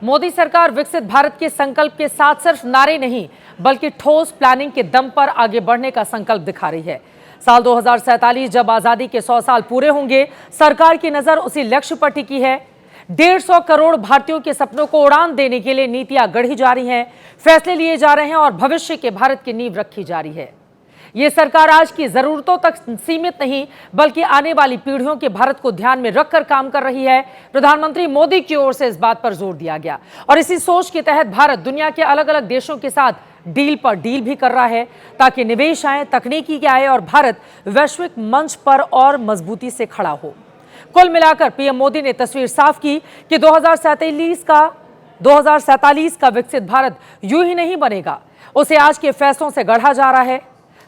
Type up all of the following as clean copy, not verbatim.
मोदी सरकार विकसित भारत के संकल्प के साथ सिर्फ नारे नहीं बल्कि ठोस प्लानिंग के दम पर आगे बढ़ने का संकल्प दिखा रही है। साल 2047 जब आजादी के 100 साल पूरे होंगे, सरकार की नजर उसी लक्ष्य पर टिकी है। 150 करोड़ भारतीयों के सपनों को उड़ान देने के लिए नीतियां गढ़ी जा रही हैं, फैसले लिए जा रहे हैं और भविष्य के भारत की नींव रखी जा रही है। ये सरकार आज की जरूरतों तक सीमित नहीं बल्कि आने वाली पीढ़ियों के भारत को ध्यान में रखकर काम कर रही है। प्रधानमंत्री मोदी की ओर से इस बात पर जोर दिया गया और इसी सोच के तहत भारत दुनिया के अलग अलग देशों के साथ डील पर डील भी कर रहा है ताकि निवेश आए, तकनीकी के आए और भारत वैश्विक मंच पर और मजबूती से खड़ा हो। कुल मिलाकर पीएम मोदी ने तस्वीर साफ की कि 2047 का विकसित भारत यूं ही नहीं बनेगा, उसे आज के फैसलों से गढ़ा जा रहा है।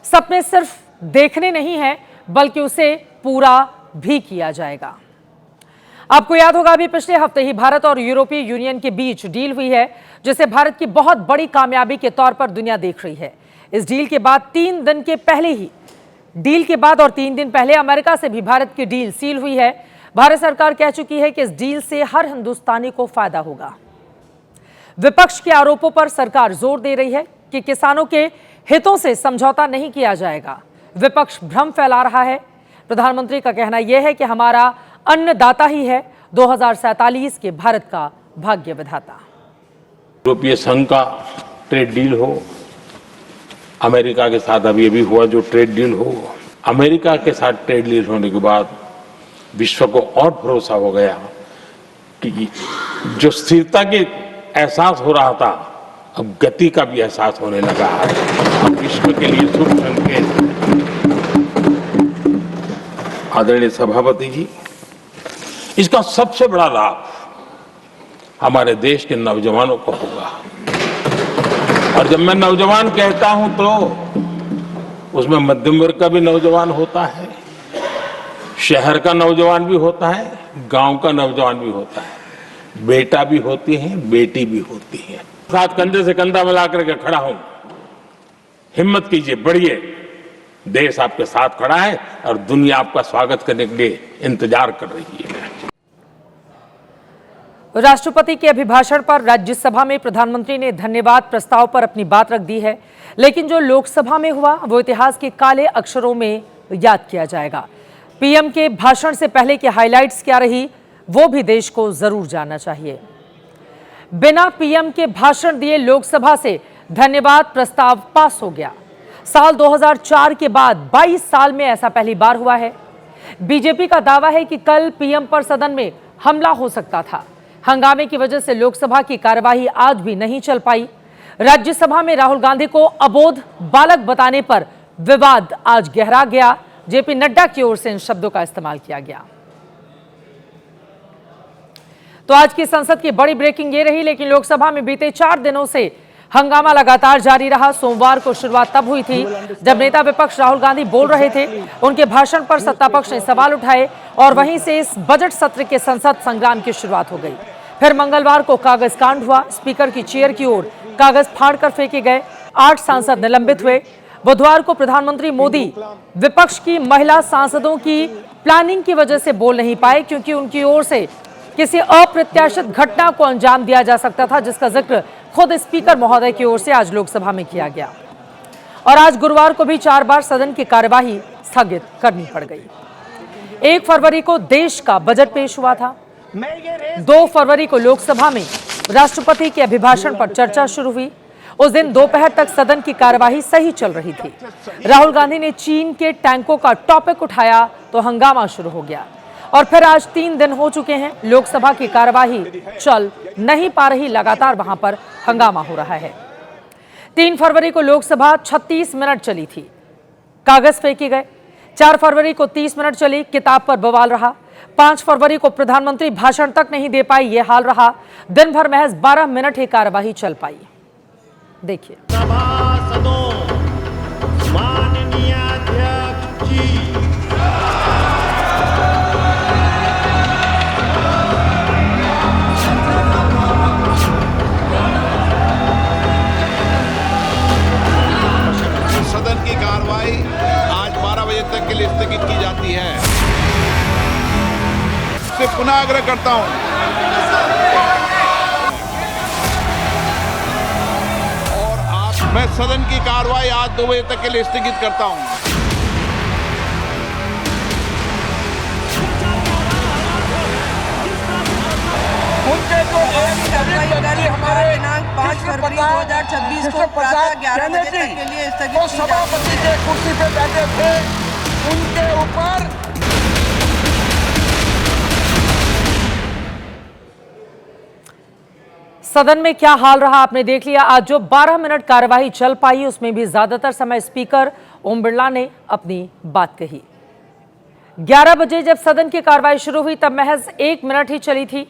सपने सिर्फ देखने नहीं है बल्कि उसे पूरा भी किया जाएगा। आपको याद होगा अभी पिछले हफ्ते ही भारत और यूरोपीय यूनियन के बीच डील हुई है जिसे भारत की बहुत बड़ी कामयाबी के तौर पर दुनिया देख रही है। इस डील के बाद 3 दिन पहले अमेरिका से भी भारत की डील सील हुई है। भारत सरकार कह चुकी है कि इस डील से हर हिंदुस्तानी को फायदा होगा। विपक्ष के आरोपों पर सरकार जोर दे रही है कि किसानों के हितों से समझौता नहीं किया जाएगा। विपक्ष भ्रम फैला रहा है। प्रधानमंत्री का कहना यह है कि हमारा अन्नदाता ही है 2047 के भारत का भाग्य विधाता। यूरोपीय संघ का ट्रेड डील हो, अमेरिका के साथ अभी हुआ जो ट्रेड डील हो, अमेरिका के साथ ट्रेड डील होने के बाद विश्व को और भरोसा हो गया कि जो स्थिरता के एहसास हो रहा था अब गति का भी एहसास होने लगा है। अब विश्व के लिए शुभ संकेत। आदरणीय सभापति जी, इसका सबसे बड़ा लाभ हमारे देश के नौजवानों को होगा। और जब मैं नौजवान कहता हूं तो उसमें मध्यम वर्ग का भी नौजवान होता है, शहर का नौजवान भी होता है, गांव का नौजवान भी होता है, बेटा भी होती है, बेटी भी होती है। साथ कंधे से कंधा मिलाकर के खड़ा हूं। हिम्मत कीजिए, बढ़िए। देश आपके साथ खड़ा है और दुनिया आपका स्वागत करने के लिए इंतजार कर रही है। राष्ट्रपति के अभिभाषण पर राज्यसभा में प्रधानमंत्री ने धन्यवाद प्रस्ताव पर अपनी बात रख दी है, लेकिन जो लोकसभा में हुआ वो इतिहास के काले अक्षरों में याद किया जाएगा। पीएम के भाषण से पहले की हाइलाइट्स क्या रही वो भी देश को जरूर जानना चाहिए। बिना पीएम के भाषण दिए लोकसभा से धन्यवाद प्रस्ताव पास हो गया। साल 2004 के बाद 22 साल में ऐसा पहली बार हुआ है। बीजेपी का दावा है कि कल पीएम पर सदन में हमला हो सकता था। हंगामे की वजह से लोकसभा की कार्यवाही आज भी नहीं चल पाई। राज्यसभा में राहुल गांधी को अबोध बालक बताने पर विवाद आज गहरा गया। जेपी नड्डा की ओर से इन शब्दों का इस्तेमाल किया गया। तो आज की संसद की बड़ी ब्रेकिंग ये रही, लेकिन लोकसभा में बीते 4 दिनों से हंगामा लगातार जारी रहा। सोमवार को शुरुआत तब हुई थी जब नेता विपक्ष राहुल गांधी बोल रहे थे। उनके भाषण पर सत्तापक्ष ने सवाल उठाए और वहीं से इस बजट सत्र के संसद संग्राम की शुरुआत हो गई। फिर मंगलवार को कागज कांड हुआ। स्पीकर की चेयर की ओर कागज फाड़कर फेंके गए। 8 सांसद निलंबित हुए। बुधवार को प्रधानमंत्री मोदी विपक्ष की महिला सांसदों की प्लानिंग की वजह से बोल नहीं पाए क्योंकि उनकी ओर से किसी अप्रत्याशित घटना को अंजाम दिया जा सकता था, जिसका जिक्र खुद स्पीकर महोदय की ओर से आज लोकसभा में किया गया। और आज गुरुवार को भी 4 बार सदन की कार्यवाही स्थगित करनी पड़ गई। 1 फरवरी को देश का बजट पेश हुआ था। 2 फरवरी को लोकसभा में राष्ट्रपति के अभिभाषण पर चर्चा शुरू हुई। उस दिन दोपहर तक सदन की कार्यवाही सही चल रही थी। राहुल गांधी ने चीन के टैंकों का टॉपिक उठाया तो हंगामा शुरू हो गया। और फिर आज 3 दिन हो चुके हैं, लोकसभा की कार्यवाही चल नहीं पा रही। लगातार वहां पर हंगामा हो रहा है। 3 फरवरी को लोकसभा 36 मिनट चली थी, कागज फेंके गए। 4 फरवरी को 30 मिनट चली, किताब पर बवाल रहा। 5 फरवरी को प्रधानमंत्री भाषण तक नहीं दे पाई, यह हाल रहा। दिन भर महज 12 मिनट ही कार्यवाही चल पाई। देखिए। सदन की कार्रवाई आज 12 बजे तक के लिए स्थगित की जाती है। से पुनः आग्रह करता हूं मैं सदन की कार्रवाई आज 2 बजे तक के लिए स्थगित करता हूं। उनके जो हमारे दिनांक 5 फरवरी 2026 को प्रातः 11 बजे तक के लिए स्थगित की सभापति के कुर्सी पे बैठे थे उनके ऊपर सदन में क्या हाल रहा आपने देख लिया। आज जो 12 मिनट कार्यवाही चल पाई उसमें भी ज्यादातर समय स्पीकर ओम बिरला ने अपनी बात कही। 11 बजे जब सदन की कार्रवाई शुरू हुई तब महज 1 मिनट ही चली थी।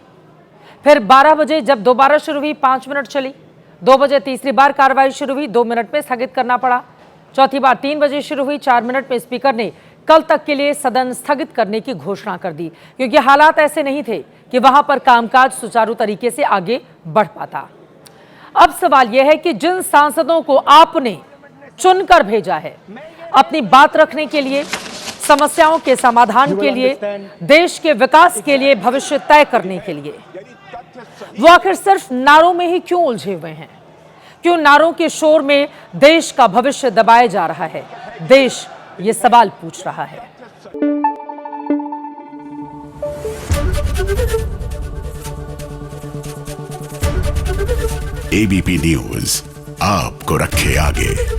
फिर 12 बजे जब दोबारा शुरू हुई 5 मिनट चली। 2 बजे तीसरी बार कार्रवाई शुरू हुई, 2 मिनट में स्थगित करना पड़ा। चौथी बार 3 बजे शुरू हुई, 4 मिनट में स्पीकर ने कल तक के लिए सदन स्थगित करने की घोषणा कर दी, क्योंकि हालात ऐसे नहीं थे कि वहां पर कामकाज सुचारू तरीके से आगे बढ़ पाता। अब सवाल यह है कि जिन सांसदों को आपने चुनकर भेजा है अपनी बात रखने के लिए, समस्याओं के समाधान के लिए, देश के विकास के लिए, भविष्य तय करने के लिए, वो आखिर सिर्फ नारों में ही क्यों उलझे हुए हैं? क्यों नारों के शोर में देश का भविष्य दबाया जा रहा है? देश ये सवाल पूछ रहा है। एबीपी न्यूज आपको रखे आगे।